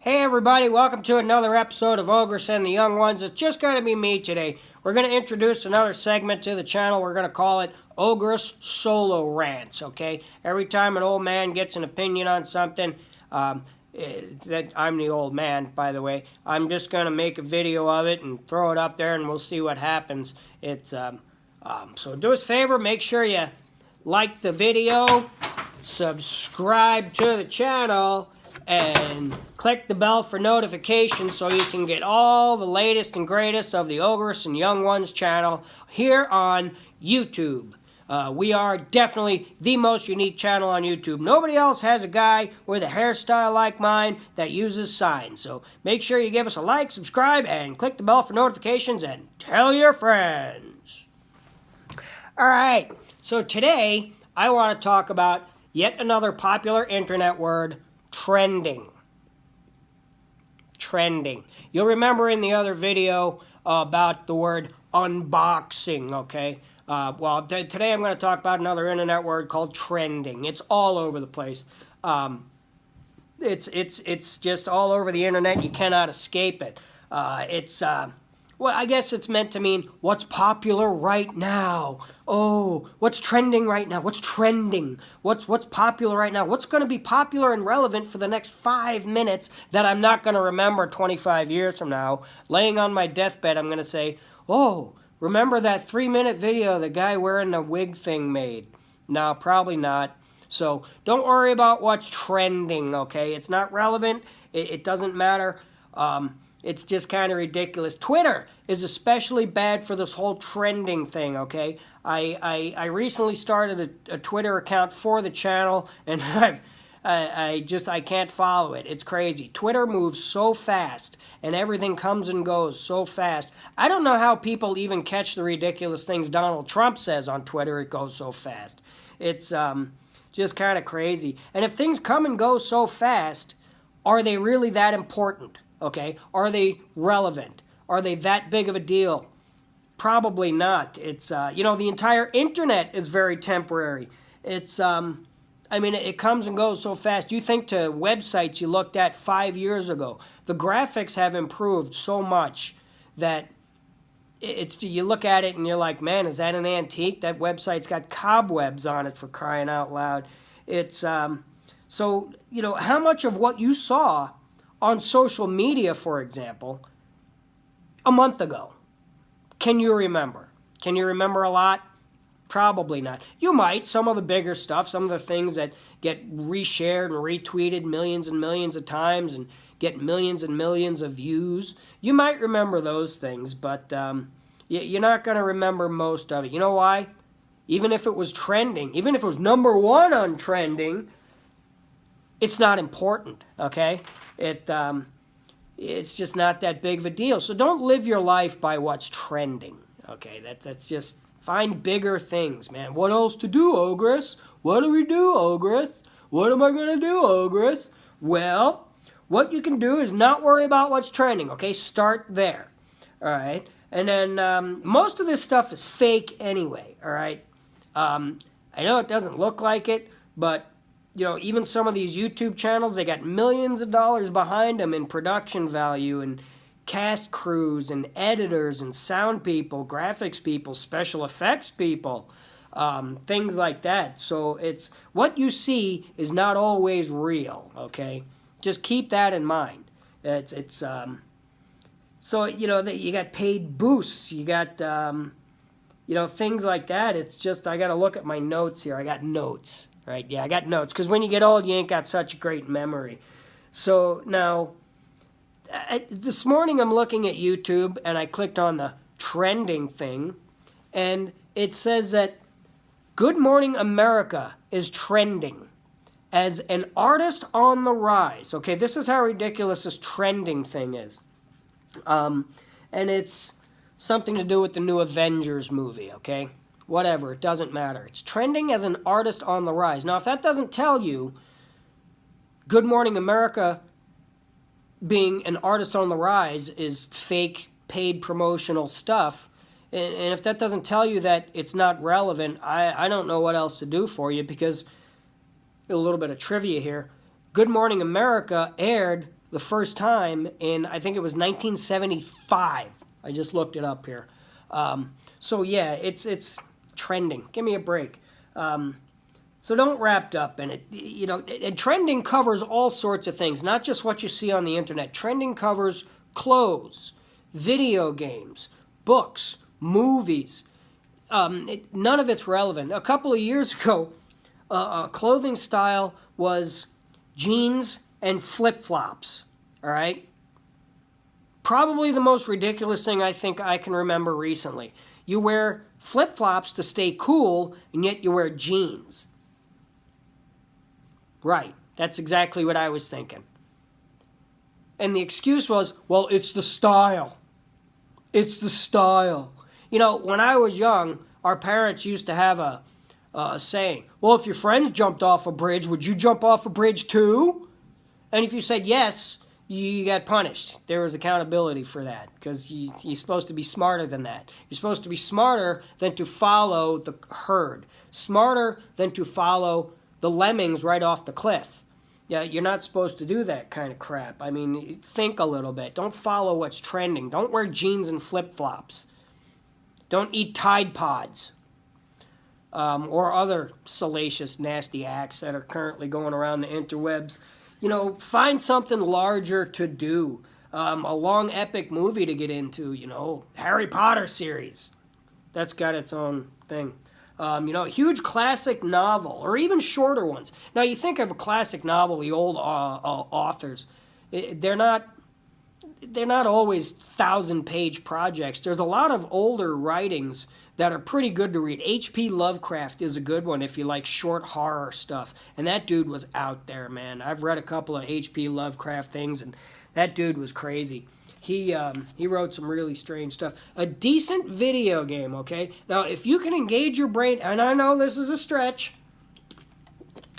Hey everybody, welcome to another episode of Ogress and the Young Ones. It's just going to be me today. We're going to introduce another segment to the channel. We're going to call it Ogress Solo Rants, okay? Every time an old man gets an opinion on something, that I'm the old man, by the way, I'm just going to make a video of it and throw it up there and we'll see what happens. So do us a favor, make sure you like the video, subscribe to the channel, and click the bell for notifications so you can get all the latest and greatest of the Ogress and Young Ones channel here on YouTube. We are definitely the most unique channel on YouTube. Nobody else has a guy with a hairstyle like mine that uses signs. So make sure you give us a like, subscribe, and click the bell for notifications and tell your friends. Alright, so today I want to talk about yet another popular internet word, trending. Trending. You'll remember in the other video about the word unboxing, okay? Today I'm going to talk about another internet word called trending. It's all over the place. It's just all over the internet. You cannot escape it. I guess it's meant to mean what's popular right now. Oh, what's trending right now? What's trending? What's popular right now? What's going to be popular and relevant for the next 5 minutes that I'm not going to remember 25 years from now? Laying on my deathbed, I'm going to say, oh, remember that 3-minute video the guy wearing the wig thing made? No, probably not. So don't worry about what's trending, okay? It's not relevant. It doesn't matter. It's just kind of ridiculous. Twitter is especially bad for this whole trending thing, okay? I recently started a Twitter account for the channel, and I can't follow it. It's crazy. Twitter moves so fast, and everything comes and goes so fast. I don't know how people even catch the ridiculous things Donald Trump says on Twitter. It goes so fast. It's just kind of crazy. And if things come and go so fast, are they really that important? Okay, are they relevant? Are they that big of a deal? Probably not. It's, the entire internet is very temporary. It's, it comes and goes so fast. You think to websites you looked at 5 years ago. The graphics have improved so much that you look at it and you're like, man, is that an antique? That website's got cobwebs on it, for crying out loud. It's, how much of what you saw on social media, for example, a month ago, can you remember? Can you remember a lot? Probably not. You might. Some of the bigger stuff, some of the things that get reshared and retweeted millions and millions of times and get millions and millions of views, you might remember those things, but you're not going to remember most of it. You know why? Even if it was trending, even if it was number one on trending, it's not important, okay? It's just not that big of a deal. So don't live your life by what's trending, okay? That's just, find bigger things, man. What else to do, Ogress? What do we do, Ogress? What am I going to do, Ogress? Well, what you can do is not worry about what's trending, okay? Start there, all right? And then most of this stuff is fake anyway, all right? I know it doesn't look like it, but even some of these YouTube channels, they got millions of dollars behind them in production value and cast crews and editors and sound people, graphics people, special effects people, things like that. So it's what you see is not always real, okay? Just keep that in mind. You got paid boosts, you got things like that. It's just, I got to look at my notes here. I got notes. Right, yeah, I got notes, because when you get old, you ain't got such a great memory. So now, this morning I'm looking at YouTube, and I clicked on the trending thing, and it says that Good Morning America is trending as an artist on the rise. Okay, this is how ridiculous this trending thing is. And it's something to do with the new Avengers movie, okay? Whatever, it doesn't matter. It's trending as an artist on the rise. Now, if that doesn't tell you Good Morning America being an artist on the rise is fake, paid promotional stuff, and if that doesn't tell you that it's not relevant, I don't know what else to do for you, because a little bit of trivia here. Good Morning America aired the first time in, I think it was 1975. I just looked it up here. So yeah, it's trending. Give me a break. So don't wrapped up in it. You know, and trending covers all sorts of things, not just what you see on the internet. Trending covers clothes, video games, books, movies. None of it's relevant. A couple of years ago, a clothing style was jeans and flip-flops, all right? Probably the most ridiculous thing I think I can remember recently. You wear flip-flops to stay cool, and yet you wear jeans. Right, that's exactly what I was thinking. And the excuse was, well, it's the style. It's the style. You know, when I was young, our parents used to have a saying, well, if your friends jumped off a bridge, would you jump off a bridge too? And if you said yes, you got punished. There was accountability for that because you're supposed to be smarter than that. You're supposed to be smarter than to follow the herd, smarter than to follow the lemmings right off the cliff. Yeah, you're not supposed to do that kind of crap. I mean, think a little bit. Don't follow what's trending. Don't wear jeans and flip-flops. Don't eat Tide Pods or other salacious, nasty acts that are currently going around the interwebs. You know, find something larger to do. A long, epic movie to get into, you know, Harry Potter series. That's got its own thing. You know, a huge classic novel, or even shorter ones. Now, you think of a classic novel, the old authors, they're not always 1,000-page projects. There's a lot of older writings that are pretty good to read. H.P. Lovecraft is a good one if you like short horror stuff. And that dude was out there, man. I've read a couple of H.P. Lovecraft things, and that dude was crazy. He wrote some really strange stuff. A decent video game, okay? Now, if you can engage your brain, and I know this is a stretch,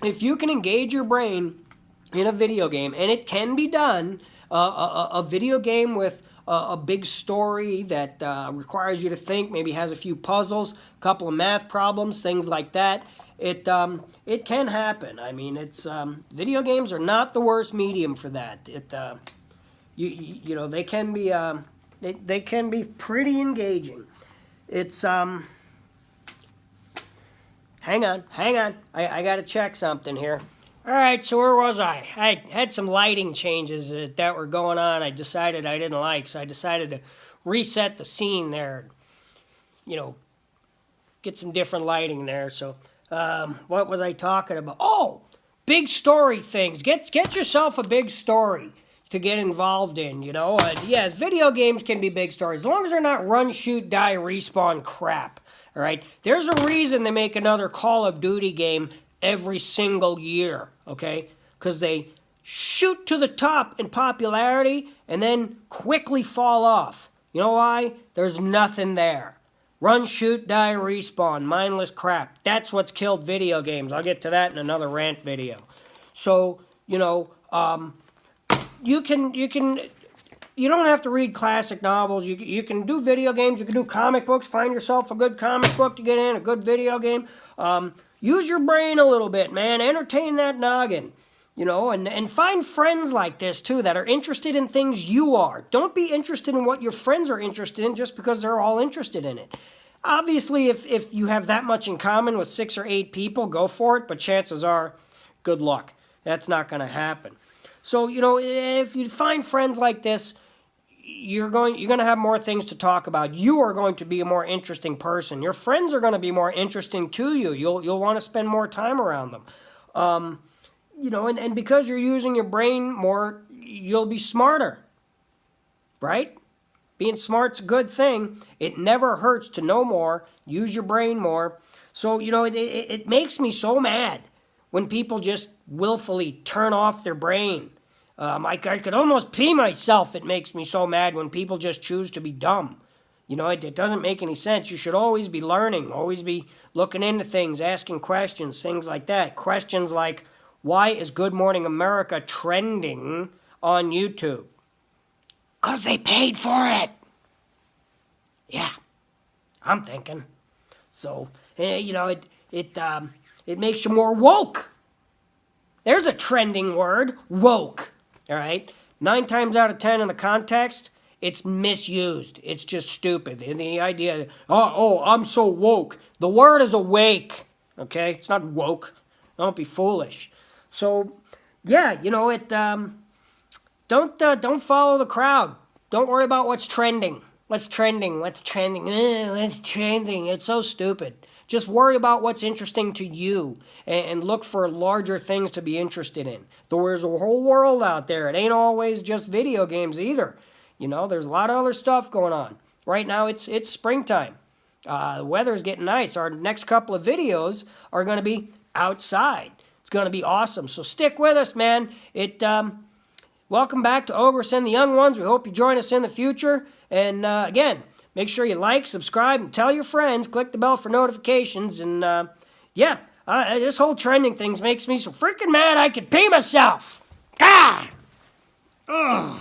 if you can engage your brain in a video game, and it can be done, a video game with a big story that requires you to think, maybe has a few puzzles, a couple of math problems, things like that, it can happen. I mean, it's video games are not the worst medium for that. You know, they can be they can be pretty engaging. It's hang on, I got to check something here. All right, so where was I? I had some lighting changes that were going on. I decided I didn't like, so I decided to reset the scene there. You know, get some different lighting there. So, what was I talking about? Oh, big story things. Get yourself a big story to get involved in, you know. Yes, video games can be big stories, as long as they're not run, shoot, die, respawn crap, all right? There's a reason they make another Call of Duty game every single year, okay? Because they shoot to the top in popularity and then quickly fall off. You know why? There's nothing there. Run, shoot, die, respawn, mindless crap. That's what's killed video games. I'll get to that in another rant video. So, you know, you don't have to read classic novels. You can do video games. You can do comic books. Find yourself a good comic book to get in, a good video game. Use your brain a little bit, man. Entertain that noggin, you know, and find friends like this, too, that are interested in things you are. Don't be interested in what your friends are interested in just because they're all interested in it. Obviously, if you have that much in common with 6 or 8 people, go for it, but chances are, good luck. That's not going to happen. So, you know, if you find friends like this, you're going to have more things to talk about. You are going to be a more interesting person. Your friends are going to be more interesting to you. You'll want to spend more time around them. You know, and because you're using your brain more, you'll be smarter. Right? Being smart's a good thing. It never hurts to know more. Use your brain more. So, you know, it makes me so mad when people just willfully turn off their brain. I could almost pee myself. It makes me so mad when people just choose to be dumb. You know, it doesn't make any sense. You should always be learning, always be looking into things, asking questions, things like that. Questions like, why is Good Morning America trending on YouTube? 'Cause they paid for it. Yeah, I'm thinking. So, you know, it makes you more woke. There's a trending word, woke. All right? 9 times out of 10 in the context, it's misused. It's just stupid. And the idea, I'm so woke. The word is awake, okay? It's not woke. Don't be foolish. So, yeah, don't follow the crowd. Don't worry about what's trending. What's trending? What's trending? What's trending? It's so stupid. Just worry about what's interesting to you and look for larger things to be interested in. There's a whole world out there. It ain't always just video games either. There's a lot of other stuff going on. Right now, it's springtime. The weather's getting nice. Our next couple of videos are going to be outside. It's going to be awesome. So stick with us, man. Welcome back to Ogress and the Young Ones. We hope you join us in the future. And again, make sure you like, subscribe, and tell your friends. Click the bell for notifications. And this whole trending thing makes me so freaking mad I could pee myself. God! Ugh.